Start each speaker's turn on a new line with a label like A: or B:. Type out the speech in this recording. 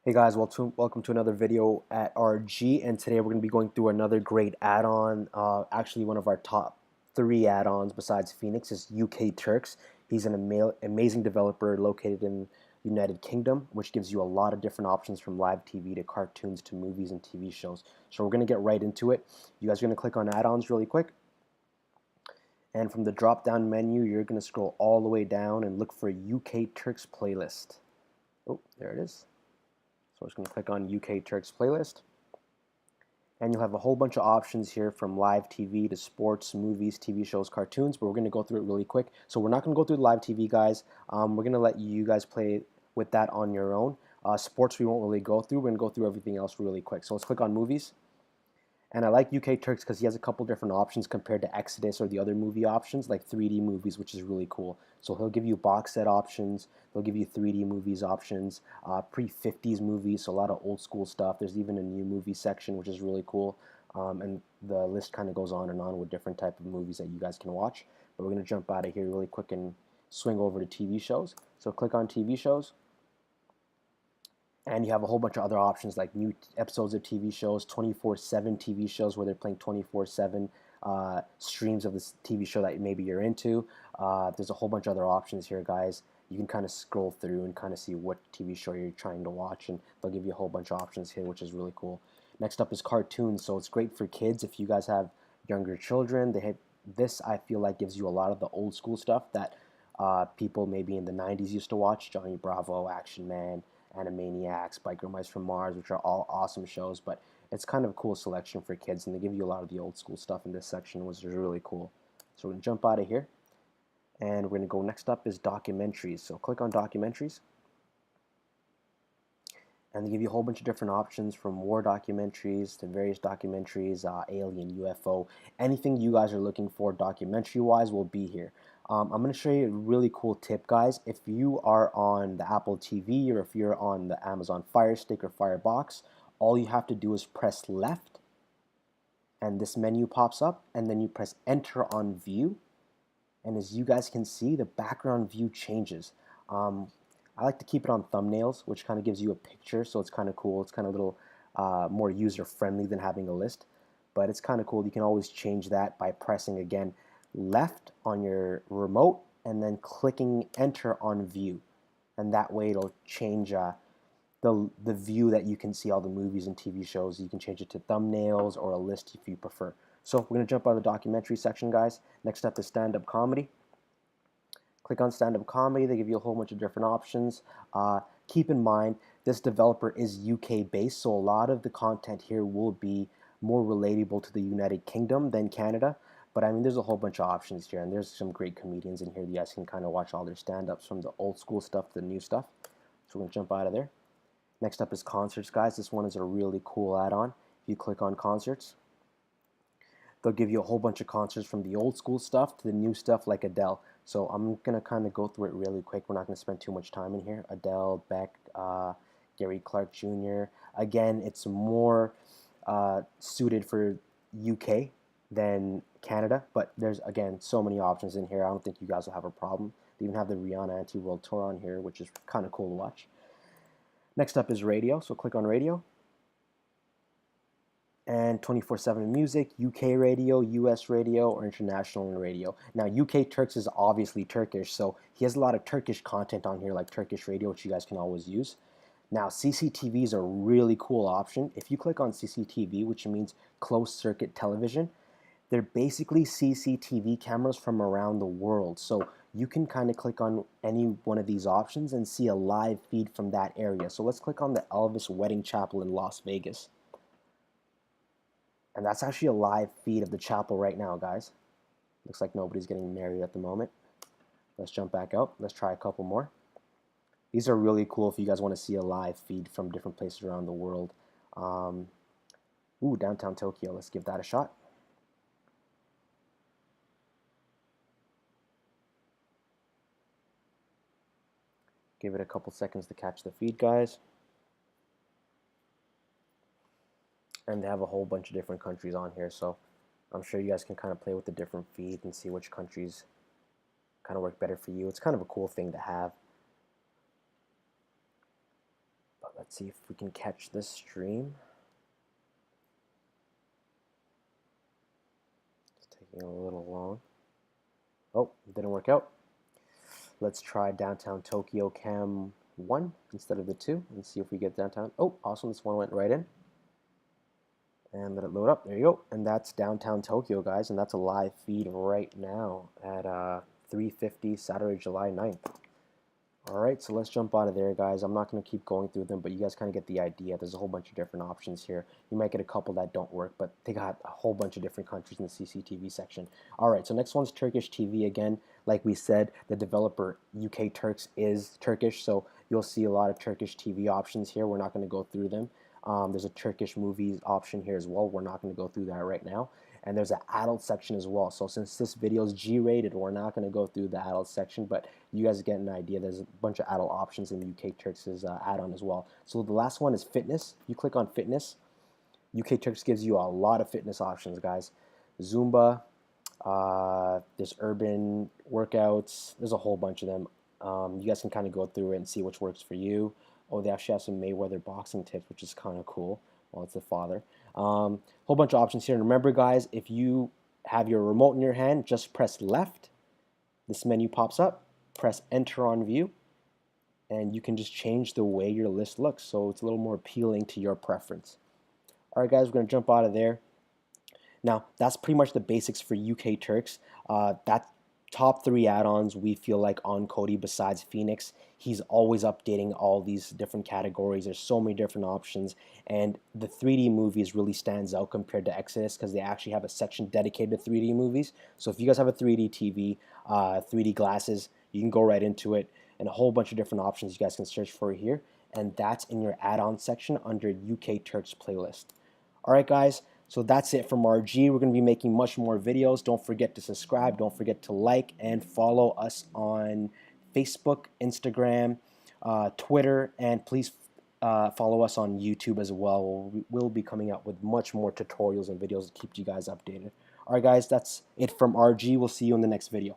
A: Hey guys, welcome to another video at RG, and today we're going to be going through another great add-on. Actually, one of our top three add-ons besides Phoenix is UK Turks. He's an amazing developer located in United Kingdom, which gives you a lot of different options from live TV to cartoons to movies and TV shows. So we're going to get right into it. You guys are going to click on add-ons really quick, and from the drop-down menu, you're going to scroll all the way down and look for UK Turks playlist. Oh, there it is. So I'm just going to click on UK Turks playlist, and you'll have a whole bunch of options here from live TV to sports, movies, TV shows, cartoons, but we're going to go through it really quick. So we're not going to go through the live TV, guys. We're going to let you guys play with that on your own. Sports we won't really go through. We're going to go through everything else really quick. So let's click on movies. And I like UK Turks because he has a couple different options compared to Exodus or the other movie options, like 3D movies, which is really cool. So he'll give you box set options, he'll give you 3D movies options, pre-50s movies, so a lot of old school stuff. There's even a new movie section, which is really cool. And the list kind of goes on and on with different type of movies that you guys can watch. But we're going to jump out of here really quick and swing over to TV shows. So click on TV shows, and you have a whole bunch of other options like new episodes of TV shows, 24/7 TV shows where they're playing 24/7 streams of this TV show that maybe you're into. There's a whole bunch of other options here, guys. You can kind of scroll through and kind of see what TV show you're trying to watch, and they'll give you a whole bunch of options here, which is really cool. Next up is cartoons, so it's great for kids if you guys have younger children. This, I feel like, gives you a lot of the old school stuff that people maybe in the 90s used to watch: Johnny Bravo, Action Man, Animaniacs, Biker Mice from Mars, which are all awesome shows, but it's kind of a cool selection for kids, and they give you a lot of the old school stuff in this section, which is really cool. So we're going to jump out of here, and we're going to go next up is documentaries. So click on documentaries, and they give you a whole bunch of different options from war documentaries to various documentaries, alien, UFO, anything you guys are looking for documentary-wise will be here. I'm going to show you a really cool tip, guys. If you are on the Apple TV or if you're on the Amazon Fire Stick or Firebox, all you have to do is press left, and this menu pops up, and then you press enter on view, and as you guys can see, the background view changes. I like to keep it on thumbnails, which kind of gives you a picture, so it's kind of cool. It's kind of a little more user-friendly than having a list, but it's kind of cool. You can always change that by pressing, again, left on your remote and then clicking enter on view, and that way it'll change the view that you can see all the movies and TV shows. You can change it to thumbnails or a list if you prefer. So we're going to jump out of the documentary section, guys. Next up is stand-up comedy. Click on stand-up comedy. They give you a whole bunch of different options. Keep in mind, this developer is UK based, so a lot of the content here will be more relatable to the United Kingdom than Canada. But I mean, there's a whole bunch of options here, and there's some great comedians in here. You guys can kind of watch all their stand-ups from the old school stuff to the new stuff. So we're going to jump out of there. Next up is concerts, guys. This one is a really cool add-on. If you click on concerts, they'll give you a whole bunch of concerts from the old school stuff to the new stuff like Adele. So I'm going to kind of go through it really quick. We're not going to spend too much time in here. Adele, Beck, Gary Clark Jr. Again, it's more suited for UK than Canada, but there's, again, so many options in here. I don't think you guys will have a problem. They even have the Rihanna Anti-World Tour on here, which is kind of cool to watch. Next up is radio, so click on radio. And 24/7 music, UK radio, US radio, or international radio. Now, UK Turks is obviously Turkish, so he has a lot of Turkish content on here, like Turkish radio, which you guys can always use. Now, CCTV is a really cool option. If you click on CCTV, which means closed circuit television, they're basically CCTV cameras from around the world. So you can kind of click on any one of these options and see a live feed from that area. So let's click on the Elvis Wedding Chapel in Las Vegas. And that's actually a live feed of the chapel right now, guys. Looks like nobody's getting married at the moment. Let's jump back out. Let's try a couple more. These are really cool if you guys want to see a live feed from different places around the world. Downtown Tokyo. Let's give that a shot. Give it a couple seconds to catch the feed, guys. And they have a whole bunch of different countries on here, so I'm sure you guys can kind of play with the different feeds and see which countries kind of work better for you. It's kind of a cool thing to have. But Let's see if we can catch this stream. It's taking a little long. Oh, it didn't work out. Let's try downtown Tokyo cam 1 instead of the 2 and see if we get downtown. Oh, awesome. This one went right in. And let it load up. There you go. And that's downtown Tokyo, guys. And that's a live feed right now at 3:50 Saturday, July 9th. Alright, so let's jump out of there, guys. I'm not going to keep going through them, but you guys kind of get the idea. There's a whole bunch of different options here. You might get a couple that don't work, but they got a whole bunch of different countries in the CCTV section. Alright, so next one's Turkish TV again. Like we said, the developer UK Turks is Turkish, so you'll see a lot of Turkish TV options here. We're not going to go through them. There's a Turkish movies option here as well. We're not going to go through that right now. And there's an adult section as well. So since this video is G-rated, we're not going to go through the adult section, but you guys get an idea. There's a bunch of adult options in the UK Turks' add-on as well. So the last one is fitness. You click on fitness. UK Turks gives you a lot of fitness options, guys. Zumba, there's urban workouts. There's a whole bunch of them. You guys can kind of go through it and see which works for you. Oh, they actually have some Mayweather boxing tips, which is kind of cool. Well, it's the father. Whole bunch of options here. And remember, guys, if you have your remote in your hand, just press left. This menu pops up. Press enter on view. And you can just change the way your list looks. So it's a little more appealing to your preference. All right, guys, we're going to jump out of there. Now, that's pretty much the basics for UK Turks. That top 3 add-ons we feel like on Cody besides Phoenix. He's always updating all these different categories. There's so many different options, and the 3D movies really stands out compared to Exodus because they actually have a section dedicated to 3D movies. So if you guys have a 3D TV, 3D glasses, you can go right into it, and a whole bunch of different options you guys can search for here, and that's in your add-on section under UK Turks playlist. All right, guys. So that's it from RG. We're going to be making much more videos. Don't forget to subscribe. Don't forget to like and follow us on Facebook, Instagram, Twitter, and please follow us on YouTube as well. We'll be coming out with much more tutorials and videos to keep you guys updated. All right, guys, that's it from RG. We'll see you in the next video.